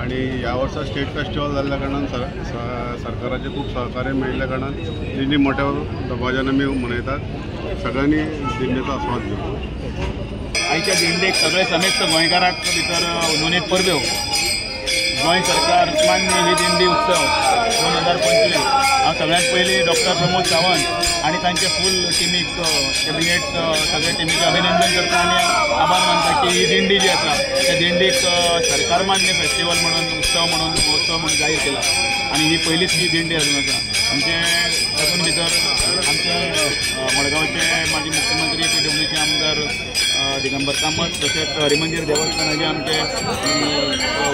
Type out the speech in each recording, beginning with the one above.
आणि ह्या वर्सा स्टेट फेस्टिवल जाल्ल्या कारणान सरकाराचे खूप सहकार्य मेळिल्ल्या कारणान दिंडी मोठ्या दबाज्यान आमी मनयतात। सगळ्यांनी दिंडेचो आस्वाद घेवचो। आयच्या दिंडेक सगळे समेस्त गोंयकारांक भितर नोंदीत परब्यो। गोंय सरकार मान्य ही दिंडी उत्सव 2025 हांव सगळ्यात पयलीं डॉक्टर प्रमोद सावंत आणि तांचे फूल टिमीक कॅबिनेट सगळे टिमीचे अभिनंदन करता आणि आभार मानता की ही दिंडी जी आसा त्या दिंडीक सरकार मान्य फेस्टिवल म्हणून उत्सव म्हणून महोत्सव म्हणून जाहीर केला आणि ही पहिलीच ही दिंडी अजून आसा। आमचे तातूंत भितर आमचे मडगांवचे माजी मुख्यमंत्री PWC आमदार दिगंबर कामत तशेंच हरिमंदिर देवस्थानाचे आमचे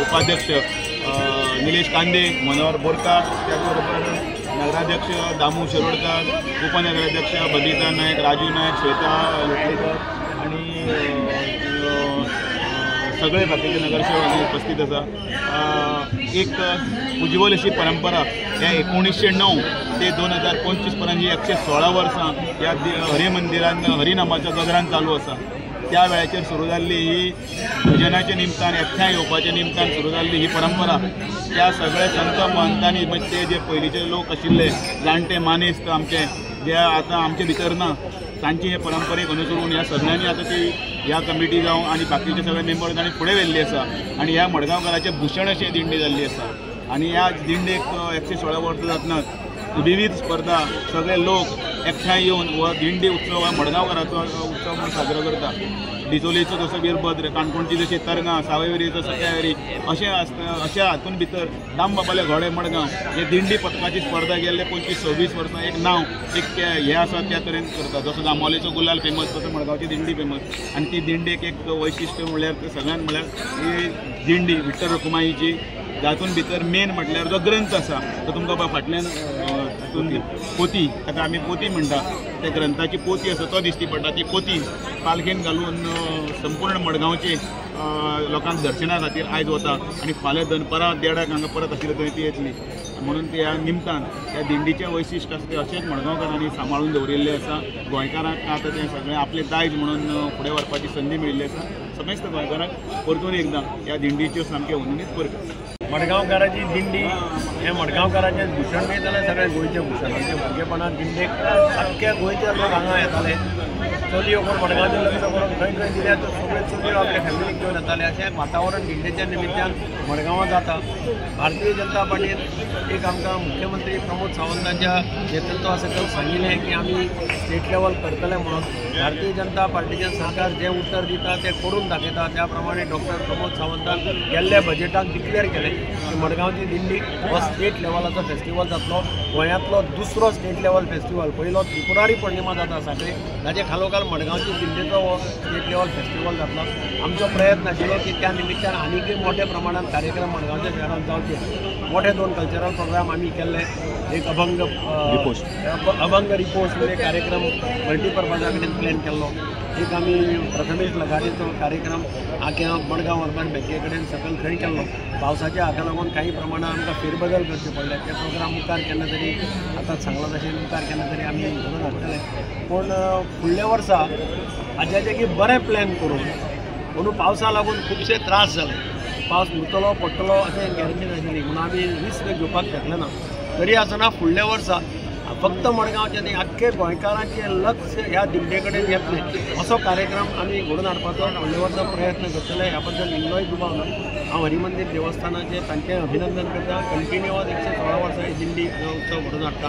उपाध्यक्ष निलेश कांदे, मनोहर बोरकार, त्याचबरोबर नगराध्यक्ष दामू शिरोडकर, उपनगराध्यक्ष बबिता नायक, राजू नायक, श्वेता लोटलेकर आणि सगळे बाकीचे नगरसेवक उपस्थित आसा। एक उज्वल अशी परंपरा ह्या 1909 ते 2025 पर्यंत ही 116 वर्सां ह्या हरिमंदिरान हरिनामाच्या गजरान चालू आसा। त्या वेळाचेर सुरू जाल्ली ही भजनाच्या निमतान एकठांय येवपाच्या निमतान सुरू जाल्ली ही परंपरा त्या सगळे संत महंतांनी म्हणजे जे पयलींचे लोक आशिल्ले जाणटे मानेस्त आमचे जे आतां आमचे भितर ना तांची हे परंपरेक अनुसरून ह्या सगळ्यांनी आतां ती ह्या कमिटी जावं आणि बाकीचे सगळे मेंबर तांणी फुडें व्हेल्ली आसा आणि ह्या मडगांवकाराचे भूषण अशी दिंडी जाल्ली आसा। आणि ह्या दिंडेक 116 वर्सां जातनाच विविध स्पर्धा सगळे लोक एकठांय येवन हो दिंडी उत्सव हा मडगांवकाराचो उत्सव म्हणून साजरो करता। डिचोलेचो जसो वीरभद्र, काणकोणची जशी तरंगां, सावयवेरेचो सत्यावेरी अशा हातून भितर दामबाबाले घोडे मडगांव हे दिंडी पथकाची स्पर्धा गेल्ले 25-26 वर्सां एक नांव एक हे आसा त्या तरेन करता। जसो दामोलेचो गुलाल फेमस तसो मडगांवची दिंडी फेमस आणि ती दिंडेक एक वैशिश्ट्य म्हळ्यार सगळ्यान म्हळ्यार ही दिंडी विठ्ठल रखुमाईची जातून भितर मेन म्हटल्यार जो ग्रंथ आसा तो तुमकां फाटल्यान तातूंत पोती ताका आमी पोती म्हणटा त्या ग्रंथाची पोती आसा तो दिश्टी पडटा। ती पोती पालखेन घालून संपूर्ण मडगांवचे लोकांक दर्शना खातीर आयज वता आणि फाल्यां दनपारां देडाक हांगा परत आशिल्ली थंय ती येतली म्हणून त्या निमतान त्या दिंडीचें वैशिश्ट आसा तें अशेंच मडगांवकारांनी सांबाळून दवरिल्लें आसा। गोंयकारांक आतां तें सगळें आपलें दायज म्हणून फुडें व्हरपाची संदी मेळिल्ली आसा। समेस्त गोंयकारांक परतून एकदां ह्या दिंडीच्यो सामक्यो उन्नीत परबो। मडगांवकाराची दिंडी हे मडगांवकाराचें भूषण न्ही जाल्यार सगळें गोंयचें भूषण। आमच्या भुरगेपणांत दिंडेक अख्ख्या गोंयचे लोक हांगा येताले। चलयो कोण मडगांवचें लग्न करून खंय खंय दिल्यार सगळ्यो चलयो आपल्या फॅमिलीक घेवन येताले। अशें वातावरण दिंडेच्या निमित्यान मडगांवां जाता। भारतीय जनता पार्टीन एक आमकां मुख्यमंत्री प्रमोद सावंतांच्या नेतृत्वा सकयल सांगिल्लें की आमी स्टेट लेवल करतले म्हणून। भारतीय जनता पार्टीचें सरकार जें उतर दिता तें करून दाखयता। त्या प्रमाणे डॉक्टर प्रमोद सावंतान गेल्ल्या बजेटाक डिक्लेअर केलें की मडगांवची दिंडी हो स्टेट लेवलाचो फेस्टिवल जातलो। गोंयांतलो दुसरो स्टेट लेवल फेस्टिवल। पयलो त्रिपुरारी पौर्णिमा जाता साखळे ताचे खालोखाल मडगांवची दिंडेचो हो स्टेट लेवल फेस्टिवल जातलो। आमचो प्रयत्न आशिल्लो की त्या निमित्तान आनीकय मोठ्या प्रमाणात कार्यक्रम मडगांवच्या शहरांत जावचे। मोठे 2 कल्चरल प्रोग्राम आमी केल्ले। एक अभंग रिपोर्ट म्हणजे कार्यक्रम मल्टीपर्पजा कडेन प्लॅन केल्लो। एक आमी प्रथमेश लगाटेचो कार्यक्रम आख्या मडगांव अर्बन बँके कडेन सकयल थंय केल्लो। पावसाच्या हाका लागून काही प्रमाणात आमकां फेरबदल करचे पडले। ते प्रोग्राम मुखार केन्ना तरी आतां सांगला तशें मुखार केन्ना तरी आमी घडोवन हाडटले। पूण फुडल्या वर्सा हाज्याचे की बरें प्लॅन करून म्हणून पावसा लागून खुबशे त्रास जाले। पावस उरतलो पडटलो अशें गॅरंटी नाशिल्ली म्हणून आमी रिस्क घेवपाक शकले ना। तरी आसतना फुडल्या वर्सा फक्त मडगांवचे न्ही आख्खे गोंयकारांचें लक्ष ह्या दिंडे कडेन येतलें असो कार्यक्रम आमी घडोवन हाडपाचो फुडल्या वर्सा प्रयत्न करतले। ह्या बद्दल इल्लोय दुबाव ना। हांव हरिमंदिर देवस्थानाचें तांचें अभिनंदन करता। कंटिन्युअस 116 वर्सां ही दिंडी उत्सव घडोवन हाडटा।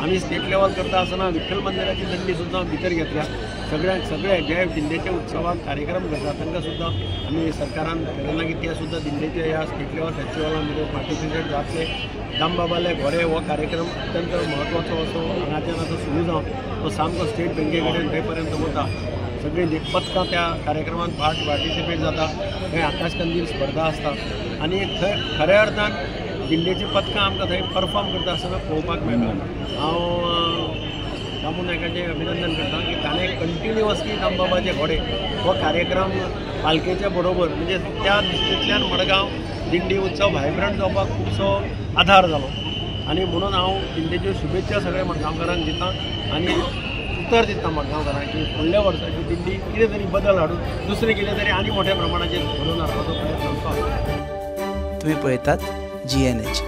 आमी स्टेट लेवल करता आसतना विठ्ठल मंदिराची दिंडी सुद्दां भितर घेतल्या। सगळे जे दिंडेच्या उत्सवात कार्यक्रम करता तांकां सुद्दां आमी सरकारान केलें की ते सुद्दां दिंडेच्या ह्या स्टेट लेवल फेस्टिवलान भितर पार्टिसिपेट जातले। दामबाबाले घोडे हो कार्यक्रम अत्यंत म्हत्वाचो असो हांगाच्यान आतां सुरू जावन तो सामको स्टेट बँके कडेन थंय पर्यंत वता। सगळीं पथकां त्या कार्यक्रमांत पार्टिसिपेट जाता। थंय आकाशकंदील स्पर्धा आसता आनी थंय खऱ्या अर्थान दिंडेची पथकां आमकां थंय परफॉर्म करता आसतना पळोवपाक मेळटा। हांव दामू नायकाचें अभिनंदन करता की ताणें कंटिन्युअसली दामबाबाचे घोडे हो कार्यक्रम पालखेच्या बरोबर म्हणजे त्या दृश्टींतल्यान मडगांव दिंडी उत्सव व्हायब्रंट जावपाक खुबसो आधार जालो। आनी म्हणून हांव दिंडेच्यो शुभेच्छा सगळ्या मडगांवकारांक दितां आनी उतर दिता मडगांवकारांक की फुडल्या वर्साची दिंडी कितें तरी बदल हाडून दुसरें कितें तरी आनी मोठ्या प्रमाणाचेर घडोवन हाडपाचो प्रयत्न करता। तुम्ही पळयतात GNH.